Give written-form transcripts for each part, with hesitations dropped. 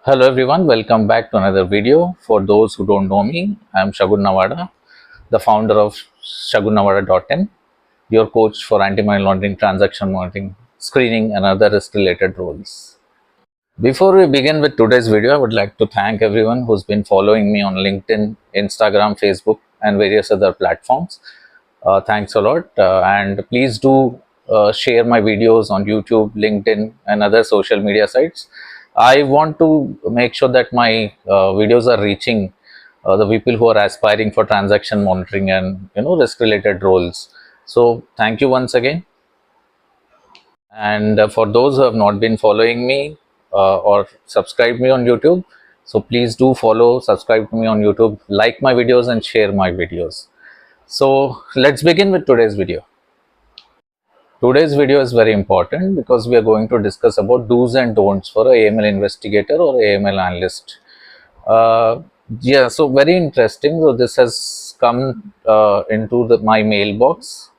Hello everyone, welcome back to another video. For those who don't know me, I am Shagun Navada, the founder of shagunnavada.in, your coach for anti-money laundering, transaction monitoring, screening and other risk related roles. Before we begin with today's video, I would like to thank everyone who's been following me on LinkedIn, Instagram, Facebook and various other platforms. Thanks a lot, and please do share my videos on YouTube, LinkedIn and other social media sites. I want to make sure that my videos are reaching the people who are aspiring for transaction monitoring and risk related roles. So thank you once again. And for those who have not been following me or subscribe me on YouTube, so please do follow, subscribe to me on YouTube, like my videos and share my videos. So let's begin with today's video. Today's video is very important because we are going to discuss about do's and don'ts for a AML investigator or AML analyst. Yeah, so very interesting. So this has come into my mailbox,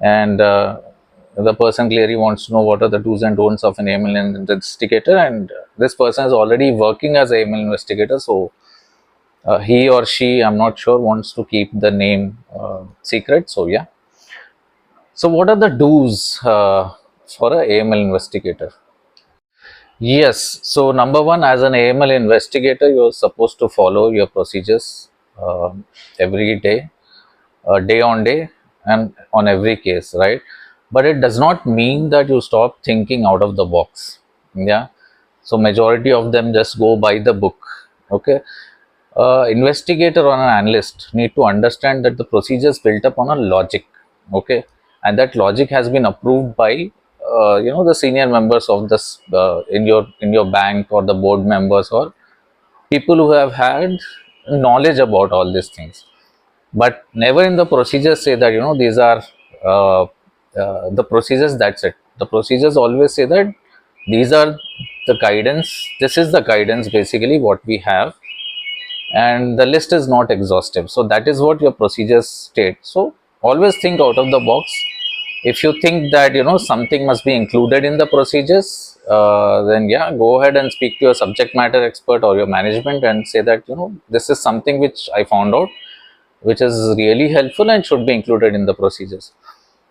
and the person clearly wants to know what are the do's and don'ts of an AML investigator, and this person is already working as AML investigator. So he or she, I'm not sure, wants to keep the name secret. So yeah. So what are the do's for a AML investigator? Yes. So number one, as an AML investigator, you're supposed to follow your procedures every day, day on day, and on every case, right? But it does not mean that you stop thinking out of the box. Yeah. So majority of them just go by the book. Okay. Investigator or an analyst need to understand that the procedure is built upon a logic. Okay, and that logic has been approved by the senior members of this in your bank, or the board members, or people who have had knowledge about all these things. But never in the procedures say that these are uh, the procedures, that's it. The procedures always say that these are the guidance, this is the guidance basically what we have, and the list is not exhaustive. So that is what your procedures state. So always think out of the box. If you think that something must be included in the procedures, then yeah, go ahead and speak to your subject matter expert or your management and say that this is something which I found out, which is really helpful and should be included in the procedures.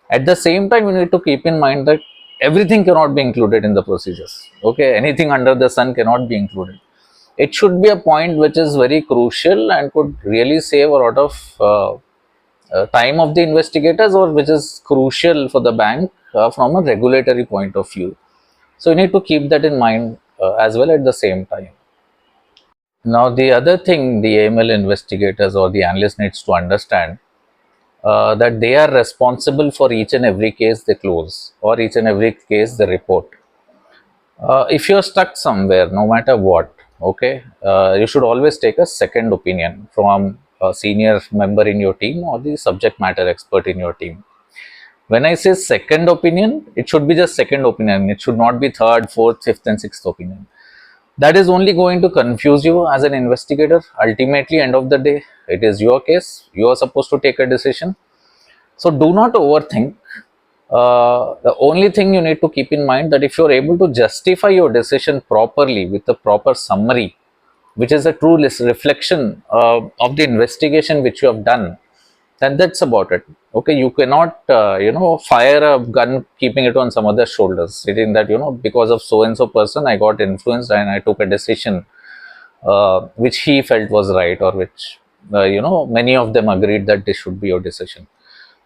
At the same time, you need to keep in mind that everything cannot be included in the procedures. Okay, anything under the sun cannot be included. It should be a point which is very crucial and could really save a lot of time of the investigators, or which is crucial for the bank from a regulatory point of view. So you need to keep that in mind as well at the same time. Now the other thing the AML investigators or the analyst needs to understand, that they are responsible for each and every case they close, or each and every case they report. If you're stuck somewhere, no matter what, okay, you should always take a second opinion from a senior member in your team or the subject matter expert in your team. When I say second opinion, it should be just second opinion. It should not be third, fourth, fifth and sixth opinion. That is only going to confuse you as an investigator. Ultimately, end of the day, it is your case. You are supposed to take a decision. So do not overthink. The only thing you need to keep in mind, that if you are able to justify your decision properly with a proper summary, which is a true reflection of the investigation which you have done, then that's about it. Okay, you cannot fire a gun keeping it on some other shoulders, stating that because of so and so person I got influenced and I took a decision which he felt was right, or which many of them agreed that this should be your decision.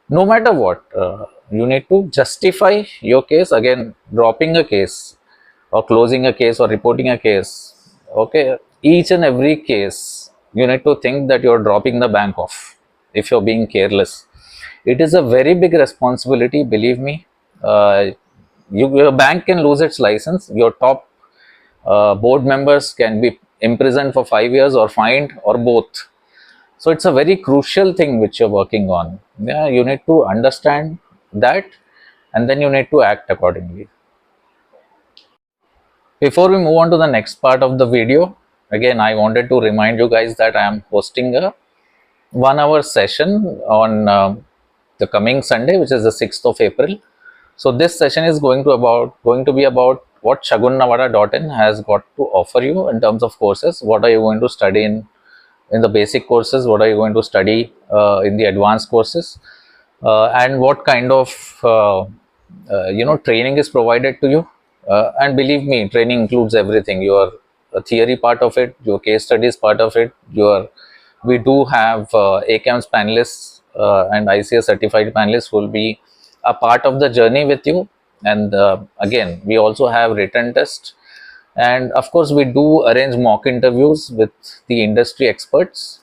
No matter what, you need to justify your case. Again, dropping a case or closing a case or reporting a case, okay, each and every case you need to think that you're dropping the bank off if you're being careless. It is a very big responsibility, believe me. Your bank can lose its license, your top board members can be imprisoned for 5 years or fined, or both. So it's a very crucial thing which you're working on. Yeah, you need to understand that, and then you need to act accordingly. Before we move on to the next part of the video, again I wanted to remind you guys that I am hosting a 1-hour session on the coming Sunday, which is the 6th of April. So this session is going to be about what shagunnavada.in has got to offer you in terms of courses. What are you going to study in the basic courses? What are you going to study in the advanced courses? And what kind of training is provided to you. And believe me, training includes everything. Your theory part of it, your case studies part of it, your we do have ACAMS panelists and ICS certified panelists who will be a part of the journey with you. And again, we also have written test, and of course we do arrange mock interviews with the industry experts.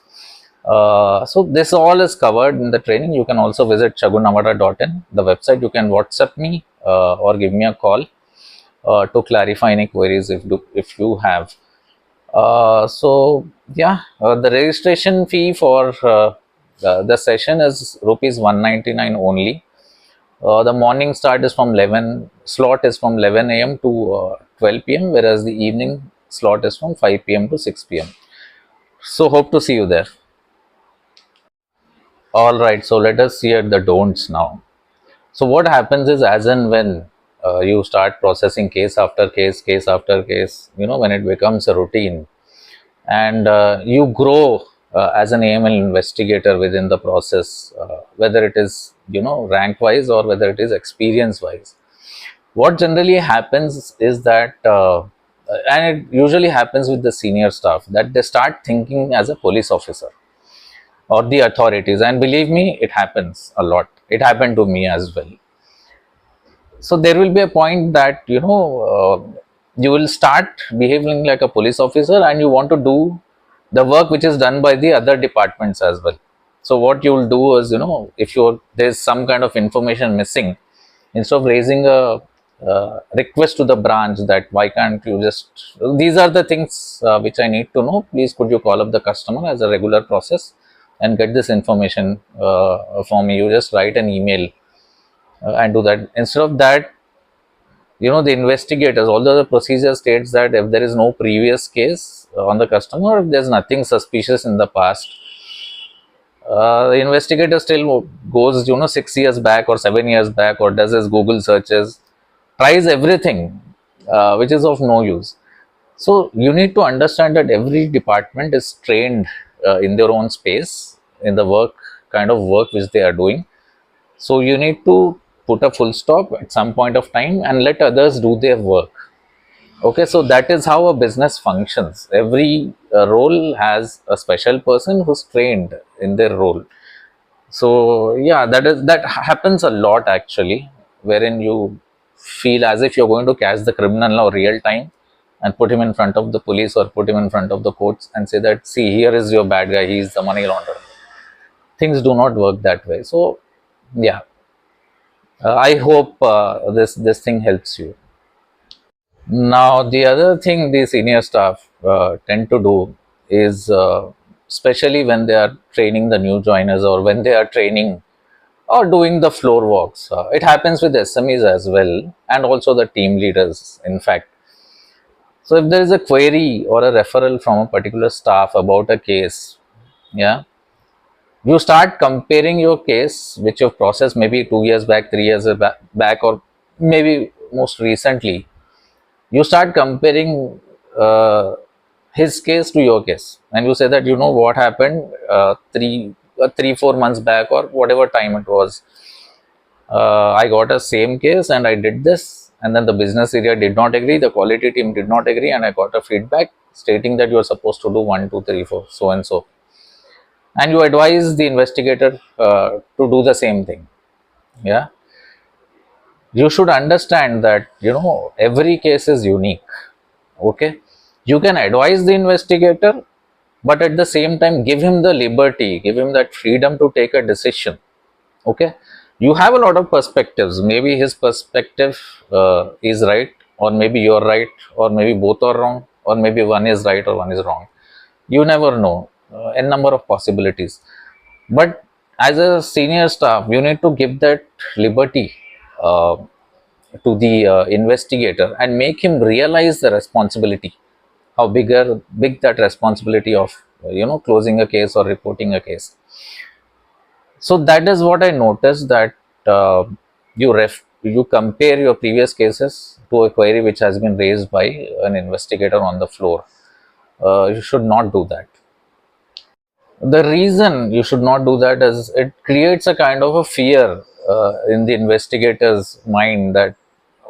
So this all is covered in the training. You can also visit shagunnavada.in, the website. You can WhatsApp me or give me a call to clarify any queries if you have. So yeah, the registration fee for the session is rupees 199 only. The morning start is from 11, slot is from 11 a.m. to 12 p.m., whereas the evening slot is from 5 p.m. to 6 p.m. So hope to see you there. All right, so let us see at the don'ts now. So what happens is, as and when you start processing case after case after case, when it becomes a routine, and you grow as an AML investigator within the process, whether it is rank wise or whether it is experience wise. What generally happens is that, and it usually happens with the senior staff, that they start thinking as a police officer or the authorities, and believe me, it happens a lot. It happened to me as well. So there will be a point that you will start behaving like a police officer, and you want to do the work which is done by the other departments as well. So what you will do is, if there's some kind of information missing, instead of raising a request to the branch that why can't you just, these are the things which I need to know, please could you call up the customer as a regular process and get this information for me. You just write an email and do that. Instead of that, the investigators, although the procedure states that if there is no previous case on the customer, if there's nothing suspicious in the past, the investigator still goes 6 years back or 7 years back, or does his Google searches, tries everything which is of no use. So you need to understand that every department is trained in their own space, in the kind of work which they are doing. So you need to put a full stop at some point of time and let others do their work. Okay, so that is how a business functions. Every role has a special person who's trained in their role. So yeah, that happens a lot actually, wherein you feel as if you're going to catch the criminal now real time and put him in front of the police or put him in front of the courts and say that, see, here is your bad guy, he is the money launderer. Things do not work that way. So yeah, I hope this thing helps you. Now, the other thing the senior staff tend to do is, especially when they are training the new joiners or when they are training or doing the floor walks, it happens with SMEs as well, and also the team leaders, in fact. So, if there is a query or a referral from a particular staff about a case, yeah, you start comparing your case which you've processed maybe 2 years back, 3 years back, or maybe most recently. You start comparing his case to your case, and you say that what happened 3-4 months back or whatever time it was. I got a same case and I did this, and then the business area did not agree, the quality team did not agree, and I got a feedback stating that you are supposed to do 1, 2, 3, 4, so and so. And you advise the investigator to do the same thing. Yeah, you should understand that every case is unique. Okay, you can advise the investigator, but at the same time give him the liberty, give him that freedom to take a decision. Okay, you have a lot of perspectives. Maybe his perspective is right, or maybe you're right, or maybe both are wrong, or maybe one is right or one is wrong. You never know, a number of possibilities. But as a senior staff, you need to give that liberty to the investigator and make him realize the responsibility, how big that responsibility of closing a case or reporting a case. So that is what I noticed, that you you compare your previous cases to a query which has been raised by an investigator on the floor. You should not do that. The reason you should not do that is it creates a kind of a fear in the investigator's mind that,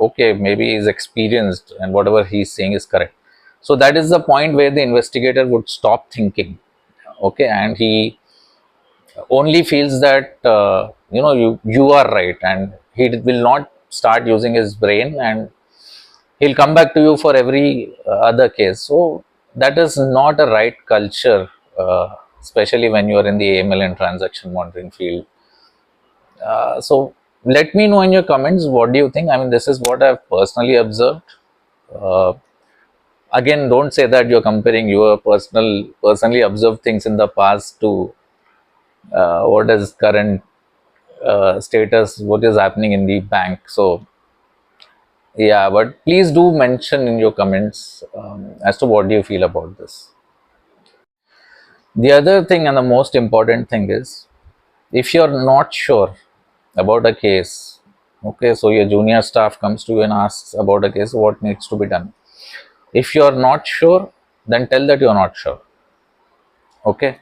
okay, maybe he's experienced and whatever he's saying is correct. So that is the point where the investigator would stop thinking, okay, and he only feels that you are right, and he will not start using his brain, and he'll come back to you for every other case. So that is not a right culture, especially when you are in the AML and transaction monitoring field. So let me know in your comments, what do you think? I mean, this is what I've personally observed. uh, Again, don't say that you're comparing your personally observed things in the past to what is current status, what is happening in the bank. So yeah, but please do mention in your comments as to what do you feel about this. The other thing and the most important thing is, if you're not sure about a case, okay, so your junior staff comes to you and asks about a case, what needs to be done. If you're not sure, then tell that you're not sure. Okay,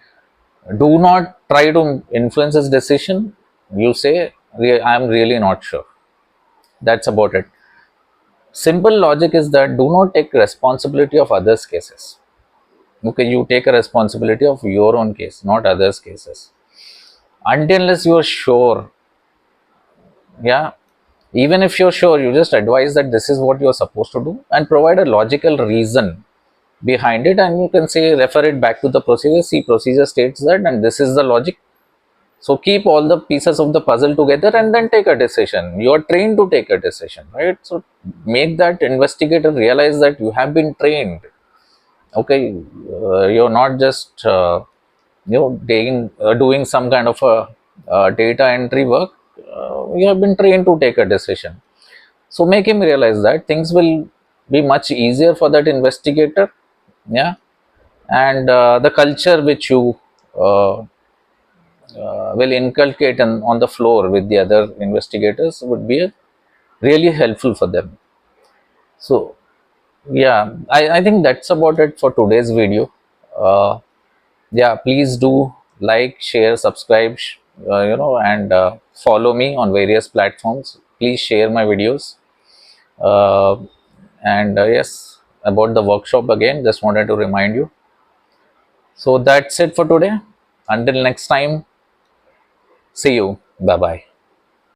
do not try to influence his decision. You say, I'm really not sure. That's about it. Simple logic is that do not take responsibility of others' cases. Okay, you take a responsibility of your own case, not others' cases. Until unless you are sure, yeah, even if you're sure, you just advise that this is what you're supposed to do and provide a logical reason behind it, and you can say, refer it back to the procedure. See, procedure states that, and this is the logic. So keep all the pieces of the puzzle together and then take a decision. You are trained to take a decision, right? So make that investigator realize that you have been trained. Okay, you're not just doing some kind of a data entry work. You have been trained to take a decision. So make him realize that things will be much easier for that investigator. Yeah, and the culture which you will inculcate on the floor with the other investigators would be really helpful for them. So yeah, I think that's about it for today's video. Yeah, please do like, share, subscribe, and follow me on various platforms. Please share my videos. uh, and yes, about the workshop, again, just wanted to remind you. So that's it for today. Until next time, see you. Bye bye.